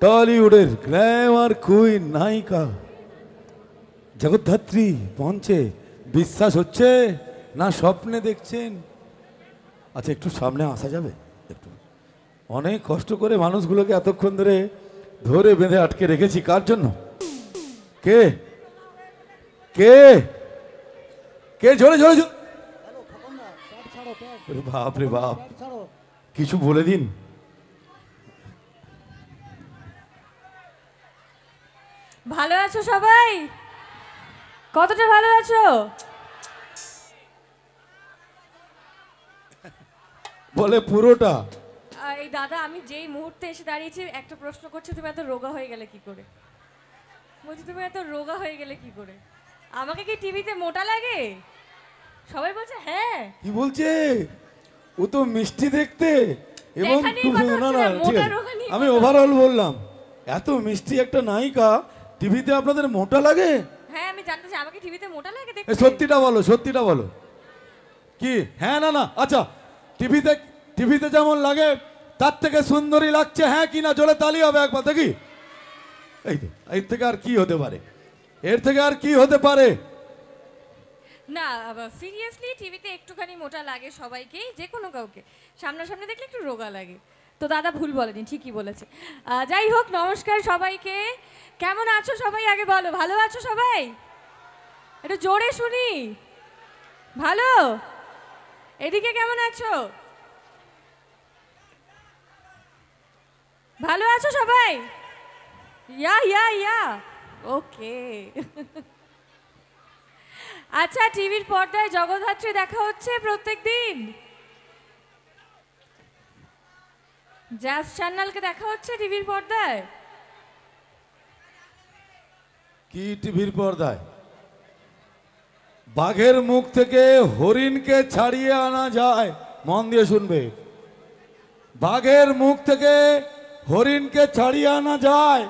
টলিউডের Glamour queen নায়িকা জগদ্ধাত্রী মঞ্চে, বিশ্বাস হচ্ছে না স্বপ্নে দেখছেন? আচ্ছা, একটু সামনে আসা যাবে? একটু অনেক কষ্ট করে মানুষগুলোকে এতক্ষণ ধরে ধরে বেঁধে আটকে রেখেছি, কার জন্য? কে কে কে জোরে জোরে বাপ রে বাপ, কিছু বলে দিন। ভালো আছো সবাই? কতটা ভালো আছো? বলে পুরোটা। এই দাদা, আমি যেই মুহূর্তে এসে দাঁড়িয়েছি একটা প্রশ্ন করছে, তুমি এত রোগা হয়ে গেলে কি করে? বলছি তুমি এত রোগা হয়ে গেলে কি করে? আমাকে কি টিভিতে মোটা লাগে? সবাই বলছে হ্যাঁ। কি বলছে? ও তো মিষ্টি দেখতে এবং আমি ওভারঅল বললাম, এত মিষ্টি একটা নায়িকা টিভিতে আপনাদের মোটা লাগে? হ্যাঁ, আমি জানতে চাই আমাকে টিভিতে মোটা লাগে দেখতে? সত্যিটা বলো, সত্যিটা বলো। কি হ্যাঁ না না? আচ্ছা, টিভিতে যেমন লাগে তার থেকে সুন্দরী লাগছে, হ্যাঁ কি না? জোরে তালি হবে একবার দেখি। এর থেকে আর কি হতে পারে? এর থেকে আর কি হতে পারে? না, সিরিয়াসলি টিভিতে একটুখানি মোটা লাগে সবাইকেই, যে কোনো কাউকে। সামনাসামনি দেখলে একটু রোগা লাগে। তো দাদা ভুল বলেনি, ঠিকই বলেছে। যাই হোক, নমস্কার সবাইকে। কেমন আছো সবাই আগে বলো? ভালো আছো সবাই? একটু জোরে শুনি। ভালো? এদিকে কেমন আছো? ভালো আছো সবাই? ইয়া ইয়া ইয়া ওকে। আচ্ছা, টিভির পর্দায় জগদ্ধাত্রী দেখা হচ্ছে প্রত্যেক দিন? জ্যাজ চ্যানেলকে দেখা হচ্ছে টিভির পর্দায়? কি টিভির পর্দায়? বাঘের মুখ থেকে হরিণকে ছাড়িয়ে আনা যায়, মন দিয়ে শুনবে। বাঘের মুখ থেকে হরিণকে ছাড়িয়ে আনা যায়,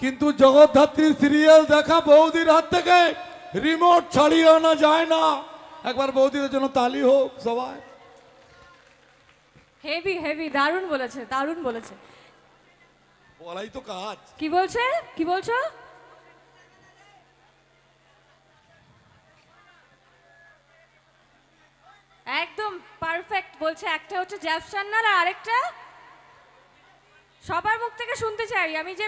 কিন্তু জগদ্ধাত্রী সিরিয়াল দেখা বৌদির হাত থেকে রিমোট ছাড়িয়ে আনা যায় না। একবার বৌদিদের জন্য তালি হোক সবাই। হেভি হেভি, দারুণ বলেছে, দারুণ বলেছে। বলাই তো কাজ। কি বলছে? কি বলছো? একদম পারফেক্ট বলছে। একটা হচ্ছে জ্যাজ চ্যানেল আর আরেকটা সবার মুখ থেকে শুনতে চাই আমি। যে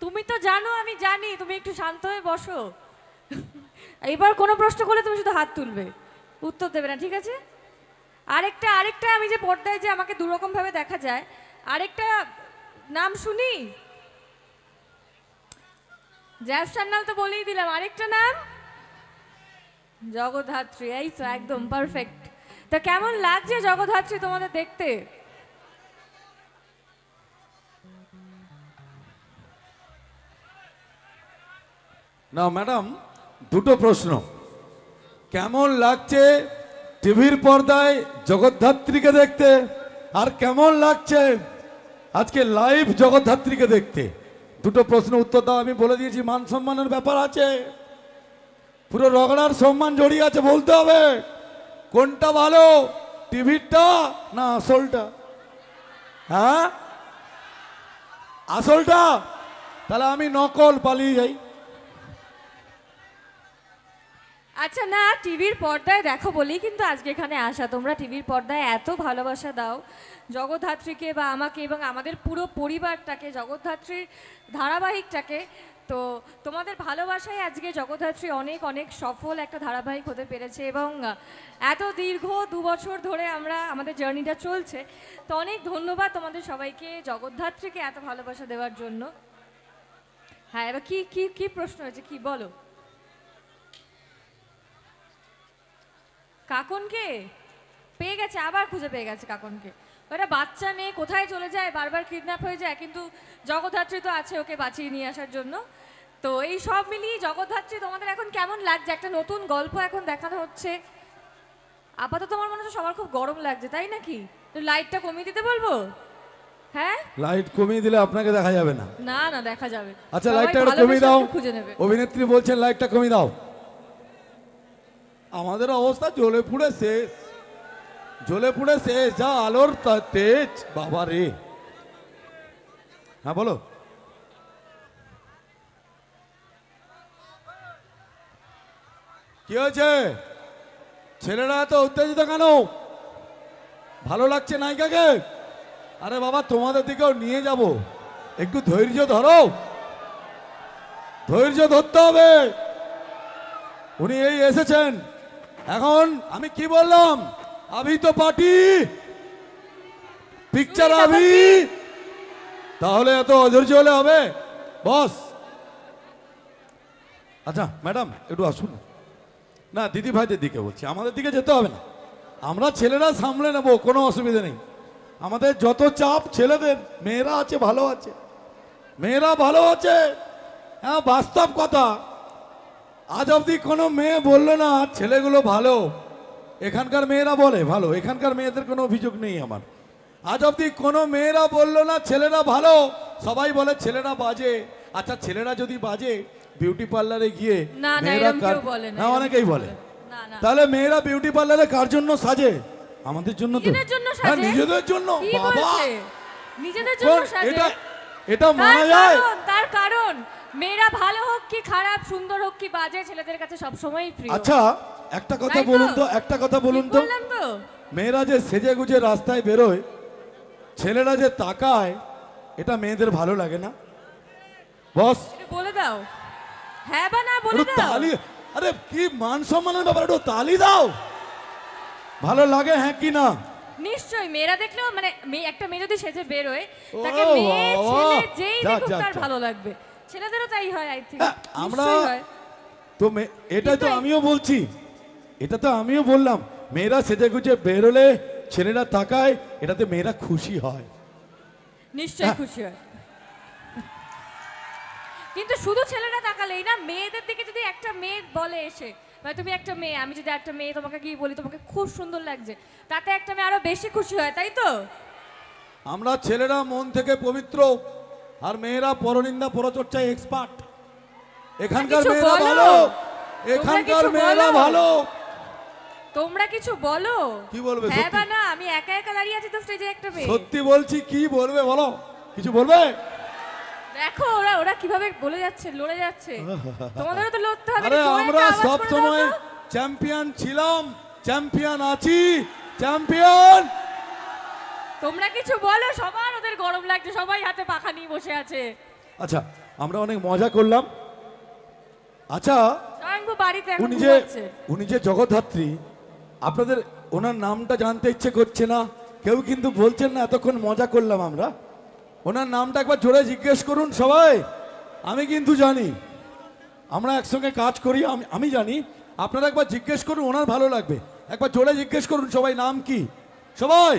তুমি তো জানো, আমি জানি, তুমি একটু শান্ত হয়ে বসো। এবার কোনো প্রশ্ন করলে তুমি শুধু হাত তুলবে, উত্তর দেবে না, ঠিক আছে? আরেকটা আমি যে পর্দায় যে আমাকে দুরকম ভাবে দেখা যায়, আরেকটা নাম শুনি। জ্যাজ চ্যানেল তো বলেই দিলাম, আরেকটা নাম জগদ্ধাত্রী। এই তো একদম পারফেক্ট। তা কেমন লাগছে জগদ্ধাত্রী তোমাদের দেখতে? না ম্যাডাম, দুটো প্রশ্ন। কেমন লাগছে টিভির পর্দায় জগদ্ধাত্রীকে দেখতে, আর কেমন লাগছে আজকে লাইভ জগদ্ধাত্রীকে দেখতে? দুটো প্রশ্ন উত্তর দাও। আমি বলে দিয়েছি মান সম্মানের ব্যাপার আছে, পুরো রগড়ার সম্মান জড়িয়ে আছে, বলতে হবে কোনটা ভালো, টিভিরটা না আসলটা? হ্যাঁ, আসলটা? তাহলে আমি নকল পালিয়ে যাই। আচ্ছা, না টিভির পর্দায় দেখো বলি কিন্তু আজকে এখানে আসা। তোমরা টিভির পর্দায় এত ভালোবাসা দাও জগদ্ধাত্রীকে বা আমাকে এবং আমাদের পুরো পরিবারটাকে, জগদ্ধাত্রীর ধারাবাহিকটাকে। তো তোমাদের ভালোবাসায় আজকে জগদ্ধাত্রী অনেক অনেক সফল একটা ধারাবাহিক হতে পেরেছে এবং এত দীর্ঘ 2 বছর ধরে আমাদের জার্নিটা চলছে। তো অনেক ধন্যবাদ তোমাদের সবাইকে জগদ্ধাত্রীকে এত ভালোবাসা দেওয়ার জন্য। হ্যাঁ, এবার কি কি কি প্রশ্ন হয়েছে, কি বলো? কাকনকে পেয়ে গেছে, আবার খুঁজে পেয়ে গেছে কাকনকে। ওটা বাচ্চা মেয়ে কোথায় চলে যায়, বারবার কিডন্যাপ হয়ে যায়, কিন্তু জগদ্ধাত্রী তো আছে ওকে বাঁচিয়ে নিয়ে আসার জন্য। তো এই সব মিলিয়ে জগদ্ধাত্রী তোমাদের এখন কেমন লাগছে? একটা নতুন গল্প এখন দেখানো হচ্ছে। আপাতত আমার মনে হচ্ছে সবার খুব গরম লাগছে, তাই নাকি? তো লাইটটা কমিয়ে দিতে বলবো? হ্যাঁ, লাইট কমিয়ে দিলে আপনাকে দেখা যাবে না। না না, দেখা যাবে। আচ্ছা, লাইটটা একটু কমিয়ে দাও। খুঁজে নেবে। অভিনেত্রী বলছেন লাইটটা কমিয়ে দাও। আমাদের অবস্থা জ্বলে পুড়ে শেষ, জ্বলে পুড়ে শেষ, যা আলোর তেজ, বাবা রে। হ্যাঁ বলো। কি হয়েছে? ছেলেরা এত উত্তেজিত কেন? ভালো লাগছে নায়িকাকে? আরে বাবা, তোমাদের দিকেও নিয়ে যাব, একটু ধৈর্য ধরো, ধৈর্য ধরতে হবে। উনি এই এসেছেন, এখন আমি কি বললাম? আভি তো পার্টি পিকচার আভি, তাহলে এত অধৈর্য হলে হবে বস? আচ্ছা ম্যাডাম একটু আসুন না, দিদি ভাইদের দিকে বলছি, আমাদের দিকে যেতে হবে না, আমরা ছেলেরা সামলে নেবো, কোনো অসুবিধা নেই। আমাদের যত চাপ ছেলেদের, মেয়েরা আছে ভালো আছে, মেয়েরা ভালো আছে। হ্যাঁ বাস্তব কথা, আজ অবধি কোনো মেয়ে বললো না ছেলেগুলো ভালো। এখানকার মেয়েরা বলে ভালো, এখানকার মেয়েদের কোনো অভিযোগ নেই আমার। আজ অবধি কোনো মেয়েরা বললো না ছেলেরা ভালো, সবাই বলে ছেলেরা বাজে। আচ্ছা ছেলেরা যদি বাজে, বিউটি পার্লারে গিয়ে মেয়েরা না, অনেকেই বলে, তাহলে মেয়েরা বিউটি পার্লারে কার জন্য সাজে? আমাদের জন্য তো, হ্যাঁ নিজেদের জন্য। বাবা নিজেদের জন্য সাজে, এটা মানা যায়? তার কারণ মেয়েরা ভালো হোক কি খারাপ, সুন্দর হোক কি বাজে, ছেলেদের কাছে সব সময়ই প্রিয়। আচ্ছা একটা কথা বলুন তো, একটা কথা বলুন তো, মেয়েরা যে সেজে গুজে রাস্তায় বেরোয়, ছেলেরা যে তাকায়, এটা মেয়েদের ভালো লাগে না? বস বলে দাও, হ্যাঁ বা না বলে দাও। তালি, আরে কি মান সম্মানের ব্যাপার, একটু তালি দাও। ভালো লাগে হ্যাঁ কি না? নিশ্চয়ই, মেয়েরা দেখলেও, মানে একটা মেয়ে যদি সেজে বেরোয়, তাকে মেয়ে ছেলে যেই দেখুক তার ভালো লাগবে। ছেলেদেরও তাই হয়, আই থিংক। আমরা তো এটা তো আমিও বলছি, এটা তো আমিও বললাম, মেয়েরা সেজে গুজে বেরোলে ছেলেরা তাকায়, এটাতে মেয়েরা খুশি হয়। নিশ্চয়ই খুশি হয়, কিন্তু শুধু ছেলেরা তাকালেই না, মেয়েদের দিকে যদি একটা মেয়ে বলে এসে, মানে তুমি একটা মেয়ে, আমি যদি একটা মেয়ে তোমাকে কি বলি, তোমাকে খুব সুন্দর লাগছে, তাতে একটা মেয়ে আরো বেশি খুশি হয়, তাই তো? আমরা ছেলেরা মন থেকে পবিত্র, আর মেয়েরা পরনিন্দা পরচর্চায় এক্সপার্ট। এখানকার মেয়েরা ভালো, এখানকার মেয়েরা ভালো। তোমরা কিছু বলো। কি বলবে? হ্যাঁ বা না? আমি একা একা দাঁড়িয়ে আছি তো স্টেজে, একটা মেয়ে। সত্যি বলছি, কি বলবে বলো, কিছু বলবে? দেখো ওরা ওরা কিভাবে বলে যাচ্ছে, লড়ে যাচ্ছে, তোমাদেরও তো লড়তে হবে। আরে আমরা সব সময় চ্যাম্পিয়ন ছিলাম, চ্যাম্পিয়ন আছি, চ্যাম্পিয়ন। তোমরা কিছু বলো, সবার ওদের গরম লাগছে, সবাই হাতে পাখা নিয়ে বসে আছে। আচ্ছা আমরা অনেক মজা করলাম। আচ্ছা বাড়িতে এখন ঘুমাচ্ছে। উনি যে জগদ্ধাত্রী, আপনাদের ওনার নামটা জানতে ইচ্ছে করছে না? কেউ কিন্তু বলছেন না, এতক্ষণ মজা করলাম আমরা। ওনার নামটা একবার জোরে জিজ্ঞেস করুন সবাই। আমি কিন্তু জানি, আমরা একসঙ্গে কাজ করি, আমি জানি। আপনারা একবার জিজ্ঞেস করুন, ওনার ভালো লাগবে। একবার জোরে জিজ্ঞেস করুন সবাই, নাম কি সবাই?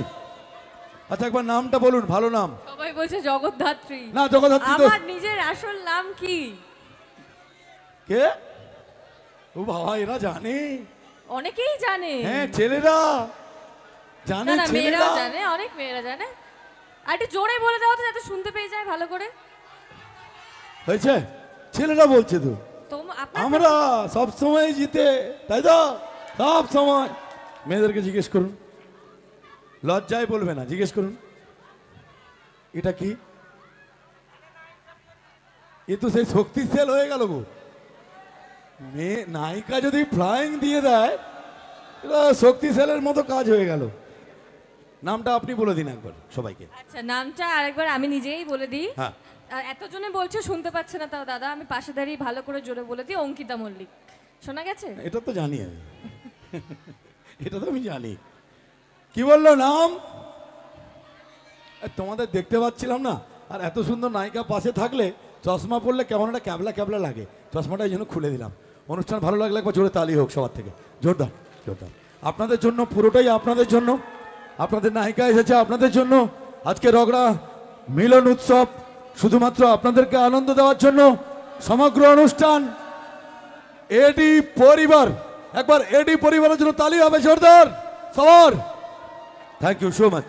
আচ্ছা একবার নামটা বলুন, ভালো নাম। সবাই বলছে জগদ্ধাত্রী। না জগদ্ধাত্রী তো আমার নিজের আসল নাম কি? কে? ও বাবা, এরা জানে, অনেকেই জানে। হ্যাঁ ছেলেরা জানে, না মেয়েরাও জানে, অনেক মেয়েরা জানে। আর একটু জোরে বলে দাও তো, যাতে শুনতে পেয়ে যায় ভালো করে। হয়েছে? ছেলেরা বলছে তো, আমরা সব সময় জিতে, তাই তো? সব সময়। মেয়েদেরকে জিজ্ঞেস করুন, লজ্জায় বলবে না, জিজ্ঞেস করুন এটা কি? এ তো সেই শক্তি সেল হয়ে গেল গো। মেয়ে নায়িকা যদি ফ্লাইং দিয়ে দেয়, এটা শক্তি সেলের মতো কাজ হয়ে গেল। নামটা আপনি বলে দিন একবার সবাইকে। আচ্ছা নামটা আরেকবার আমি নিজেই বলে দিই। হ্যাঁ। আর এতজনে বলছে শুনতে পাচ্ছে না, তাও দাদা আমি পাশে দাঁড়িয়ে ভালো করে জোরে বলে দিই, অঙ্কিতা মল্লিক। শোনা গেছে? এটা তো জানি আমি, এটা তো আমি জানি। কি বললো নাম? তোমাদের দেখতে পাচ্ছিলাম না, আর এত সুন্দর নায়িকা পাশে থাকলে চশমা পরলে কেমন একটা ক্যাবলা ক্যাবলা লাগে। চশমাটা এই জন্য খুলে দিলাম। অনুষ্ঠান ভালো লাগলে একবার জোরে তালি হোক সবার থেকে, জোরদার জোরদার। আপনাদের জন্য, পুরোটাই আপনাদের জন্য। আপনাদের নায়িকা এসেছে আপনাদের জন্য। আজকে রগড়া মিলন উৎসব শুধুমাত্র আপনাদেরকে আনন্দ দেওয়ার জন্য। সমগ্র অনুষ্ঠান এডি পরিবার, একবার এডি পরিবারের জন্য তালি হবে জোরদার সবার। Thank you so much.